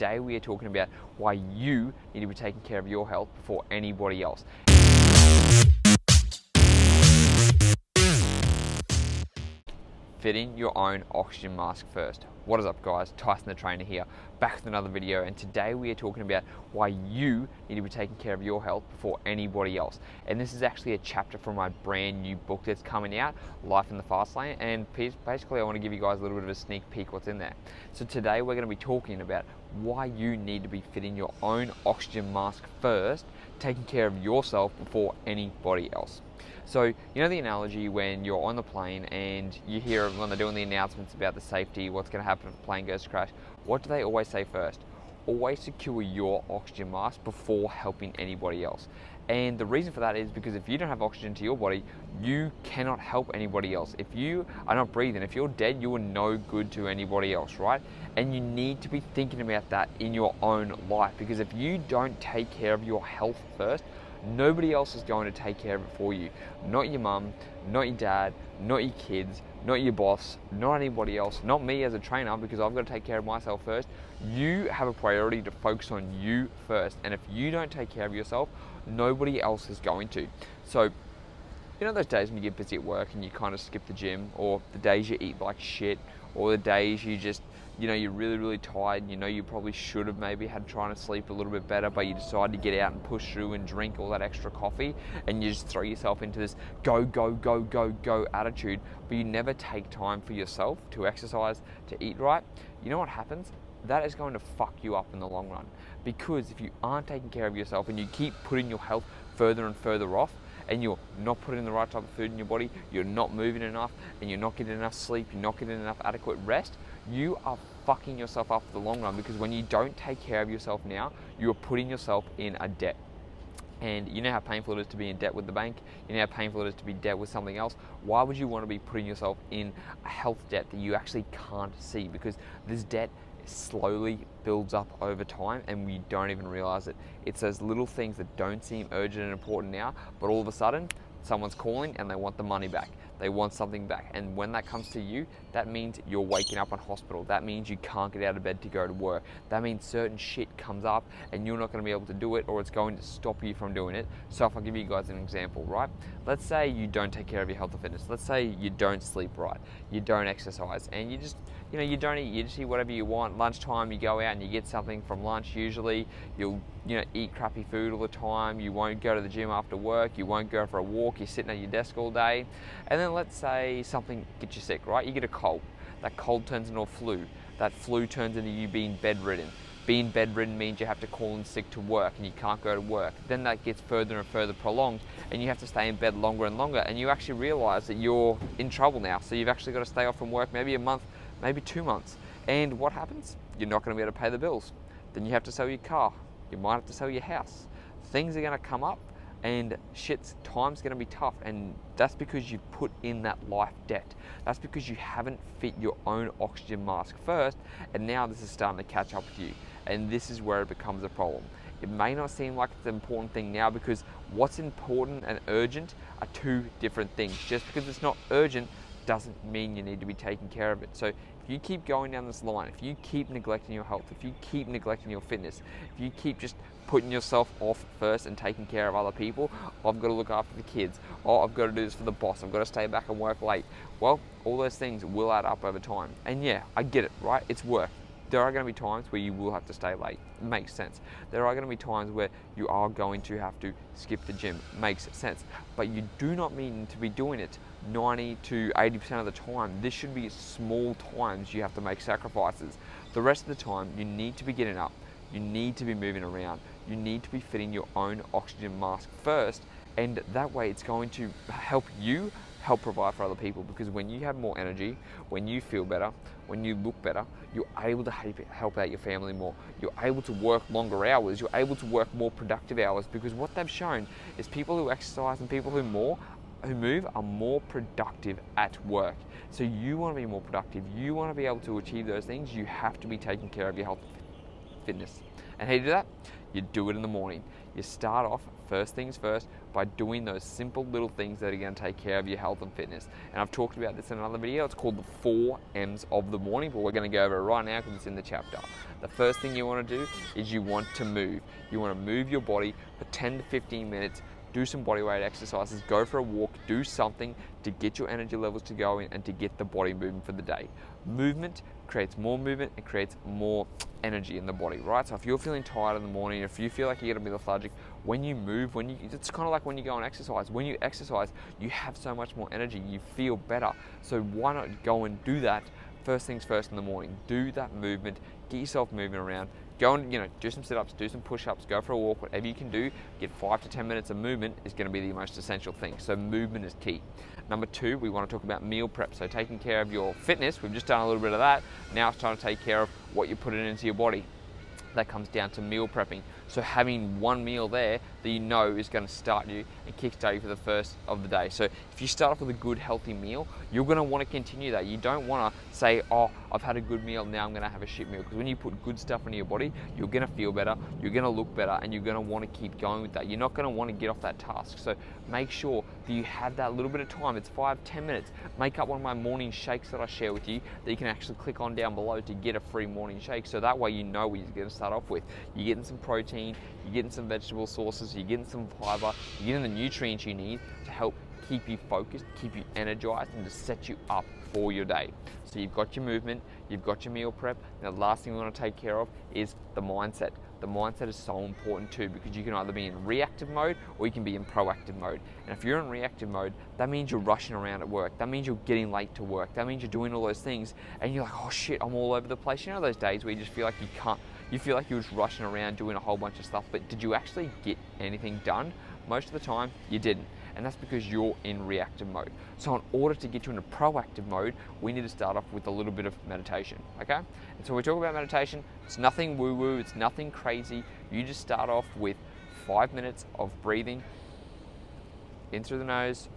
today we are talking about why you need to be taking care of your health before anybody else. Fitting your own oxygen mask first. What is up guys, Tyson the trainer here, back with another video, and today we are talking about why you need to be taking care of your health before anybody else. And this is actually a chapter from my brand new book that's coming out, Life in the Fast Lane, and basically I want to give you guys a little bit of a sneak peek what's in there. So today we're going to be talking about why you need to be fitting your own oxygen mask first, taking care of yourself before anybody else. So, you know the analogy when you're on the plane and you hear when they're doing the announcements about the safety, what's going to happen if the plane goes to crash, what do they always say first? Always secure your oxygen mask before helping anybody else. And the reason for that is because if you don't have oxygen to your body, you cannot help anybody else. If you are not breathing, if you're dead, you are no good to anybody else, right? And you need to be thinking about that in your own life, because if you don't take care of your health first, nobody else is going to take care of it for you. Not your mum, not your dad, not your kids, not your boss, not anybody else, not me as a trainer, because I've got to take care of myself first. You have a priority to focus on you first, and if you don't take care of yourself, nobody else is going to. So, you know those days when you get busy at work and you kind of skip the gym, or the days you eat like shit, or the days you just, you know, you're really tired, you know you probably should have maybe had trying to sleep a little bit better, but you decide to get out and push through and drink all that extra coffee, and you just throw yourself into this go attitude, but you never take time for yourself to exercise, to eat right. You know what happens? That is going to fuck you up in the long run, because if you aren't taking care of yourself and you keep putting your health further and further off, and you're not putting the right type of food in your body, you're not moving enough, and you're not getting enough sleep, you're not getting enough adequate rest, you are fucking yourself up for the long run, because when you don't take care of yourself now, you are putting yourself in a debt. And you know how painful it is to be in debt with the bank, you know how painful it is to be in debt with something else. Why would you want to be putting yourself in a health debt that you actually can't see? Because this debt slowly builds up over time and we don't even realize it. It's those little things that don't seem urgent and important now, but all of a sudden someone's calling and they want the money back. They want something back, and when that comes to you, that means you're waking up in hospital. That means you can't get out of bed to go to work. That means certain shit comes up and you're not going to be able to do it, or it's going to stop you from doing it. So if I give you guys an example, right? Let's say you don't take care of your health and fitness. Let's say you don't sleep right, you don't exercise, and you just, you know, you don't eat, you just eat whatever you want. Lunchtime, you go out and you get something from lunch usually. You'll, you know, eat crappy food all the time. You won't go to the gym after work. You won't go for a walk. You're sitting at your desk all day. And then let's say something gets you sick, right? You get a cold. That cold turns into a flu. That flu turns into you being bedridden. Being bedridden means you have to call in sick to work and you can't go to work. Then that gets further and further prolonged and you have to stay in bed longer and longer, and you actually realize that you're in trouble now. So you've actually got to stay off from work maybe a month, maybe 2 months. And what happens? You're not going to be able to pay the bills. Then you have to sell your car. You might have to sell your house. Things are going to come up and time's going to be tough, and that's because you've put in that life debt. That's because you haven't fit your own oxygen mask first, and now this is starting to catch up with you, and this is where it becomes a problem. It may not seem like it's an important thing now, because what's important and urgent are two different things. Just because it's not urgent doesn't mean you need to be taking care of it. So if you keep going down this line, if you keep neglecting your health, if you keep neglecting your fitness, if you keep just putting yourself off first and taking care of other people, I've got to look after the kids, oh, I've got to do this for the boss, I've got to stay back and work late. Well, all those things will add up over time. And yeah, I get it, right? It's work. There are going to be times where you will have to stay late. It makes sense. There are going to be times where you are going to have to skip the gym. It makes sense. But you do not mean to be doing it 90 to 80% of the time. This should be small times you have to make sacrifices. The rest of the time, you need to be getting up. You need to be moving around. You need to be fitting your own oxygen mask first. And that way it's going to help you help provide for other people, because when you have more energy, when you feel better, when you look better, you're able to help out your family more. You're able to work longer hours. You're able to work more productive hours, because what they've shown is people who exercise and people who move are more productive at work. So you want to be more productive. You want to be able to achieve those things. You have to be taking care of your health and fitness. And how do you do that? you do it in the morning. You start off, first things first, by doing those simple little things that are going to take care of your health and fitness. And I've talked about this in another video. It's called the 4 M's of the morning, but we're going to go over it right now because it's in the chapter. The first thing you want to do is you want to move. You want to move your body for 10 to 15 minutes. Do some body weight exercises, go for a walk, do something to get your energy levels to go in and to get the body moving for the day. Movement creates more movement, it creates more energy in the body, right? So if you're feeling tired in the morning, if you feel like you're gonna be lethargic, when you move, it's kind of like when you go and exercise. When you exercise, you have so much more energy, you feel better. So why not go and do that first things first in the morning? Do that movement, get yourself moving around. Go and do some sit-ups, do some push-ups, go for a walk, whatever you can do. Get 5 to 10 minutes of movement is going to be the most essential thing. So movement is key. Number 2, we want to talk about meal prep. So taking care of your fitness, we've just done a little bit of that. Now it's time to take care of what you're putting into your body. That comes down to meal prepping. So having one meal there that you know is going to start you and kickstart you for the first of the day. So if you start off with a good healthy meal, you're going to want to continue that. You don't want to say, oh, I've had a good meal, now I'm going to have a shit meal. Because when you put good stuff into your body, you're going to feel better, you're going to look better, and you're going to want to keep going with that. You're not going to want to get off that task. So make sure that you have that little bit of time. It's 5-10 minutes. Make up one of my morning shakes that I share with you that you can actually click on down below to get a free morning shake. So that way you know what you're going to start off with. You're getting some protein, you're getting some vegetable sources, you're getting some fiber, you're getting the nutrients you need to help keep you focused, keep you energized, and to set you up for your day. So you've got your movement, you've got your meal prep. Now the last thing we want to take care of is the mindset. The mindset is so important too, because you can either be in reactive mode or you can be in proactive mode. And if you're in reactive mode, that means you're rushing around at work. That means you're getting late to work. That means you're doing all those things and you're like, oh shit, I'm all over the place. You know those days where you just feel like you can't, you feel like you're just rushing around doing a whole bunch of stuff, but did you actually get anything done? Most of the time, you didn't. And that's because you're in reactive mode. So in order to get you into proactive mode, we need to start off with a little bit of meditation, okay? And so when we talk about meditation, it's nothing woo-woo, it's nothing crazy. You just start off with 5 minutes of breathing in through the nose,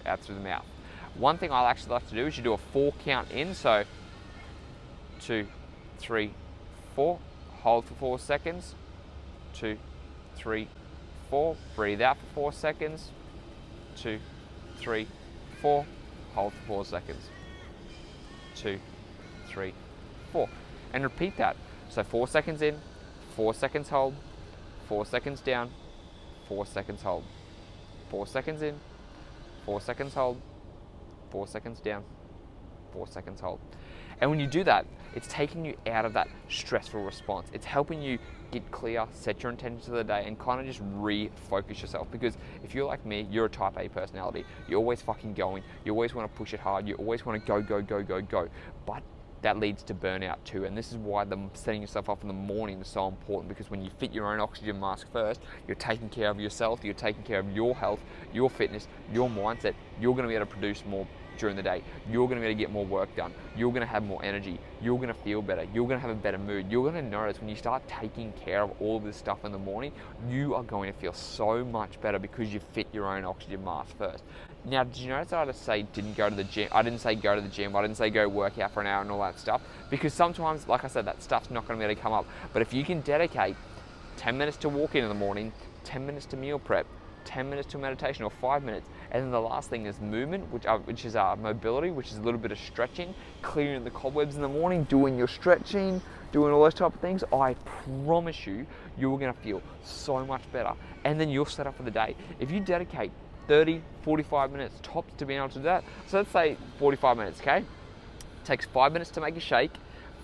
out through the mouth. One thing I actually like to do is you do a 4 count in, so 2, 3, 4, hold for 4 seconds, 2, 3, 4, breathe out for 4 seconds, 2, 3, 4, hold for 4 seconds, 2, 3, 4, and repeat that. So 4 seconds in, 4 seconds hold, 4 seconds down, 4 seconds hold, 4 seconds in, 4 seconds hold, 4 seconds down, 4 seconds hold. And when you do that, it's taking you out of that stressful response. It's helping you get clear, set your intentions for the day, and kind of just refocus yourself. Because if you're like me, you're a type A personality. You're always fucking going. You always want to push it hard. You always want to go, go, go, go, go. But that leads to burnout too. And this is why setting yourself up in the morning is so important, because when you fit your own oxygen mask first, you're taking care of yourself, you're taking care of your health, your fitness, your mindset. You're going to be able to produce more during the day. You're going to be able to get more work done. You're going to have more energy. You're going to feel better. You're going to have a better mood. You're going to notice when you start taking care of all of this stuff in the morning, you are going to feel so much better because you fit your own oxygen mask first. Now, did you notice that I just say didn't go to the gym? I didn't say go to the gym. I didn't say go work out for an hour and all that stuff, because sometimes, like I said, that stuff's not going to be able to come up. But if you can dedicate 10 minutes to walking in the morning, 10 minutes to meal prep, 10 minutes to meditation, or 5 minutes. And then the last thing is movement, which is mobility, which is a little bit of stretching, clearing the cobwebs in the morning, doing your stretching, doing all those type of things. I promise you, you're gonna feel so much better. And then you'll set up for the day. If you dedicate 30, 45 minutes tops to being able to do that, so let's say 45 minutes, okay? It takes 5 minutes to make a shake,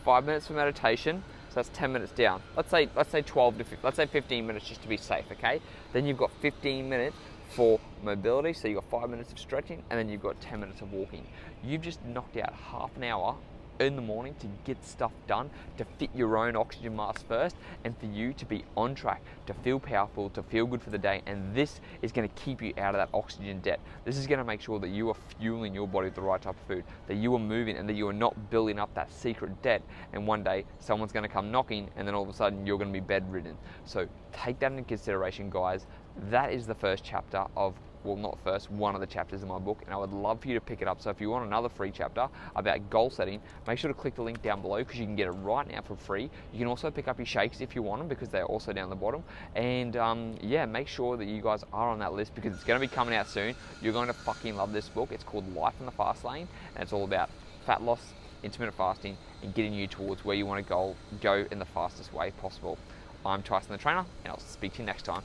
5 minutes for meditation, so that's 10 minutes down. Let's say 12 to 15, let's say 15 minutes just to be safe, okay? Then you've got 15 minutes for mobility, so you've got 5 minutes of stretching, and then you've got 10 minutes of walking. You've just knocked out half an hour in the morning to get stuff done, to fit your own oxygen mask first, and for you to be on track, to feel powerful, to feel good for the day. And this is going to keep you out of that oxygen debt. This is going to make sure that you are fueling your body with the right type of food, that you are moving, and that you are not building up that secret debt. And one day someone's going to come knocking, and then all of a sudden you're going to be bedridden. So take that into consideration, guys. That is the first chapter of well, not the first, one of the chapters in my book, and I would love for you to pick it up. So if you want another free chapter about goal setting, make sure to click the link down below because you can get it right now for free. You can also pick up your shakes if you want them because they're also down the bottom. And yeah, make sure that you guys are on that list because it's going to be coming out soon. You're going to fucking love this book. It's called Life in the Fast Lane, and it's all about fat loss, intermittent fasting, and getting you towards where you want to go in the fastest way possible. I'm Tyson the Trainer, and I'll speak to you next time.